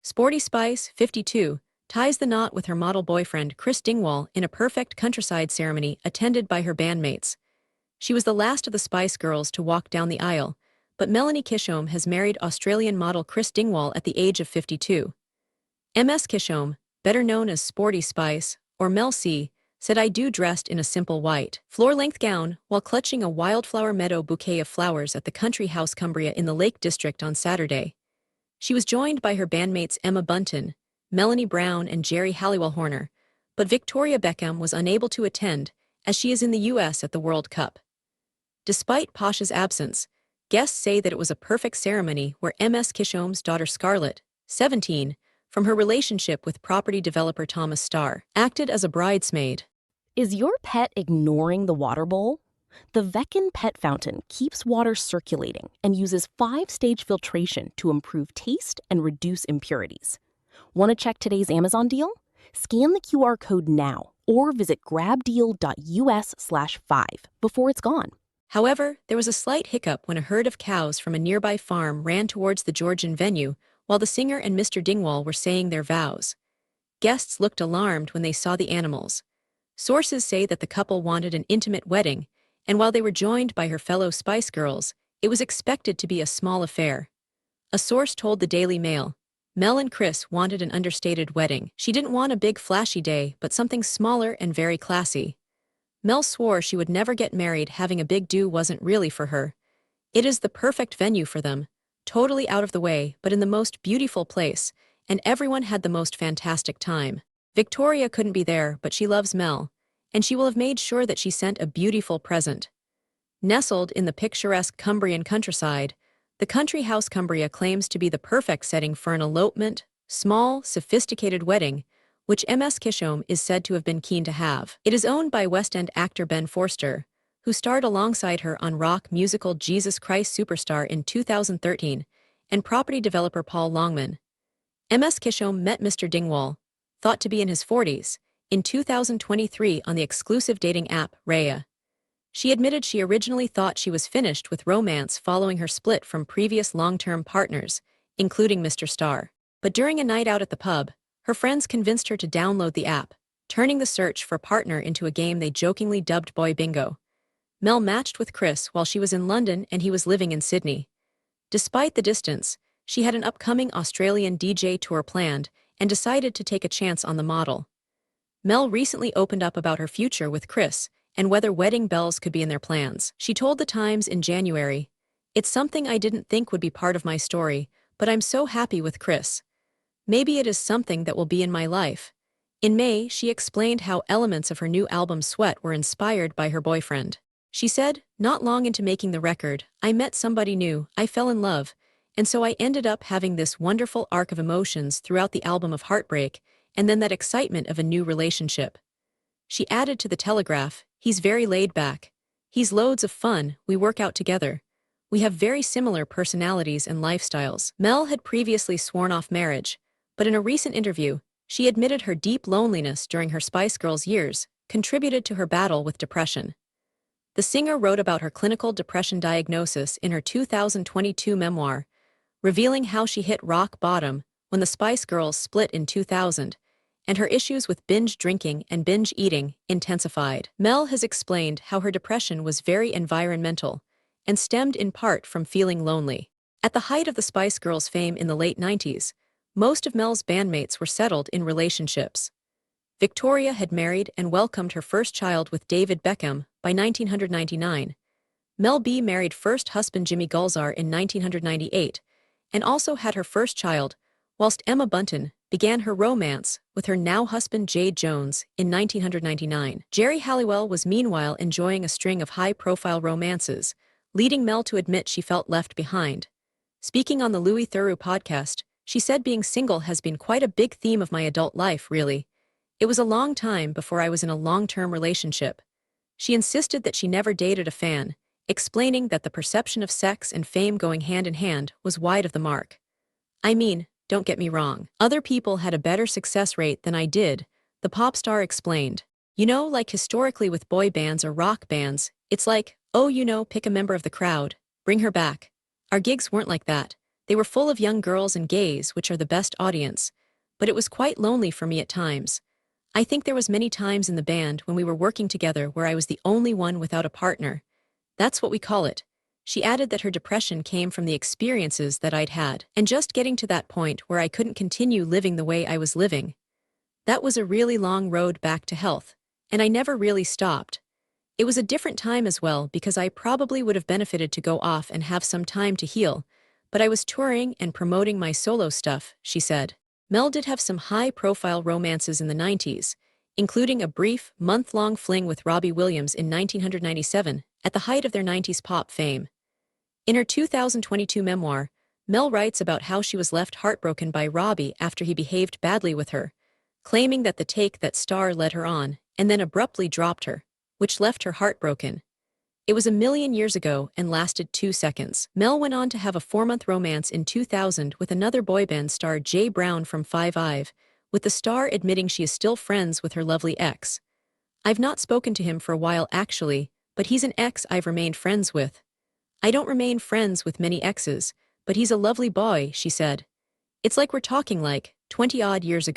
Sporty Spice, 52, ties the knot with her model boyfriend Chris Dingwall in a perfect countryside ceremony attended by her bandmates. She was the last of the Spice Girls to walk down the aisle, but Melanie Chisholm has married Australian model Chris Dingwall at the age of 52. Ms Chisholm, better known as Sporty Spice, or Mel C, said I do dressed in a simple white, floor-length gown while clutching a wildflower meadow bouquet of flowers at the Country House Cumbria in the Lake District on Saturday. She was joined by her bandmates Emma Bunton, Melanie Brown and Geri Halliwell-Horner, but Victoria Beckham was unable to attend, as she is in the US at the World Cup. Despite Posh's absence, guests say that it was a perfect ceremony where Ms Chisholm's daughter Scarlett, 17, from her relationship with property developer Thomas Starr, acted as a bridesmaid. Is your pet ignoring the water bowl? The Veckin Pet Fountain keeps water circulating and uses 5-stage filtration to improve taste and reduce impurities. Want to check today's Amazon deal? Scan the QR code now or visit grabdeal.us/5 before it's gone. However, there was a slight hiccup when a herd of cows from a nearby farm ran towards the Georgian venue while the singer and Mr. Dingwall were saying their vows. Guests looked alarmed when they saw the animals. Sources say that the couple wanted an intimate wedding, and while they were joined by her fellow Spice Girls, it was expected to be a small affair. A source told the Daily Mail, Mel and Chris wanted an understated wedding. She didn't want a big flashy day, but something smaller and very classy. Mel swore she would never get married, having a big do wasn't really for her. It is the perfect venue for them, totally out of the way, but in the most beautiful place, and everyone had the most fantastic time. Victoria couldn't be there, but she loves Mel, and she will have made sure that she sent a beautiful present. Nestled in the picturesque Cumbrian countryside, the Country House Cumbria claims to be the perfect setting for an elopement, small, sophisticated wedding, which Ms Chisholm is said to have been keen to have. It is owned by West End actor Ben Forster, who starred alongside her on rock musical Jesus Christ Superstar in 2013, and property developer Paul Longman. Ms Chisholm met Mr. Dingwall, thought to be in his 40s, in 2023 on the exclusive dating app Raya. She admitted she originally thought she was finished with romance following her split from previous long-term partners, including Mr. Starr. But during a night out at the pub, her friends convinced her to download the app, turning the search for partner into a game they jokingly dubbed Boy Bingo. Mel matched with Chris while she was in London and he was living in Sydney. Despite the distance, she had an upcoming Australian DJ tour planned and decided to take a chance on the model. Mel recently opened up about her future with Chris and whether wedding bells could be in their plans. She told The Times in January, "It's something I didn't think would be part of my story, but I'm so happy with Chris. Maybe it is something that will be in my life." In May, she explained how elements of her new album Sweat were inspired by her boyfriend. She said, "Not long into making the record, I met somebody new, I fell in love, and so I ended up having this wonderful arc of emotions throughout the album of heartbreak, and then that excitement of a new relationship." She added to The Telegraph, "He's very laid back. He's loads of fun, we work out together. We have very similar personalities and lifestyles." Mel had previously sworn off marriage, but in a recent interview, she admitted her deep loneliness during her Spice Girls years contributed to her battle with depression. The singer wrote about her clinical depression diagnosis in her 2022 memoir, revealing how she hit rock bottom when the Spice Girls split in 2000, and her issues with binge drinking and binge eating intensified. Mel has explained how her depression was very environmental and stemmed in part from feeling lonely. At the height of the Spice Girls' fame in the late 90s, most of Mel's bandmates were settled in relationships. Victoria had married and welcomed her first child with David Beckham by 1999. Mel B married first husband Jimmy Gulzar in 1998, and also had her first child, whilst Emma Bunton began her romance with her now husband Jade Jones in 1999. Geri Halliwell was meanwhile enjoying a string of high-profile romances, leading Mel to admit she felt left behind. Speaking on the Louis Theroux podcast, she said being single has been quite a big theme of my adult life, really. It was a long time before I was in a long-term relationship. She insisted that she never dated a fan, explaining that the perception of sex and fame going hand in hand was wide of the mark. "I mean, don't get me wrong. Other people had a better success rate than I did," the pop star explained. "You know, like historically with boy bands or rock bands, it's like, oh, you know, pick a member of the crowd, bring her back. Our gigs weren't like that. They were full of young girls and gays, which are the best audience, but it was quite lonely for me at times. I think there was many times in the band when we were working together where I was the only one without a partner. That's what we call it. She added that her depression came from the experiences that I'd had, and just getting to that point where I couldn't continue living the way I was living. That was a really long road back to health, and I never really stopped. It was a different time as well because I probably would have benefited to go off and have some time to heal, but I was touring and promoting my solo stuff, she said. Mel did have some high-profile romances in the 90s, including a brief, month-long fling with Robbie Williams in 1997, at the height of their 90s pop fame. In her 2022 memoir, Mel writes about how she was left heartbroken by Robbie after he behaved badly with her, claiming that the take that Starr led her on and then abruptly dropped her, which left her heartbroken. It was a million years ago and lasted 2 seconds. Mel went on to have a 4-month romance in 2000 with another boy band star Jay Brown from Five Ive, with the star admitting she is still friends with her lovely ex. I've not spoken to him for a while actually, but he's an ex I've remained friends with. I don't remain friends with many exes, but he's a lovely boy, she said. It's like we're talking like 20-odd years ago.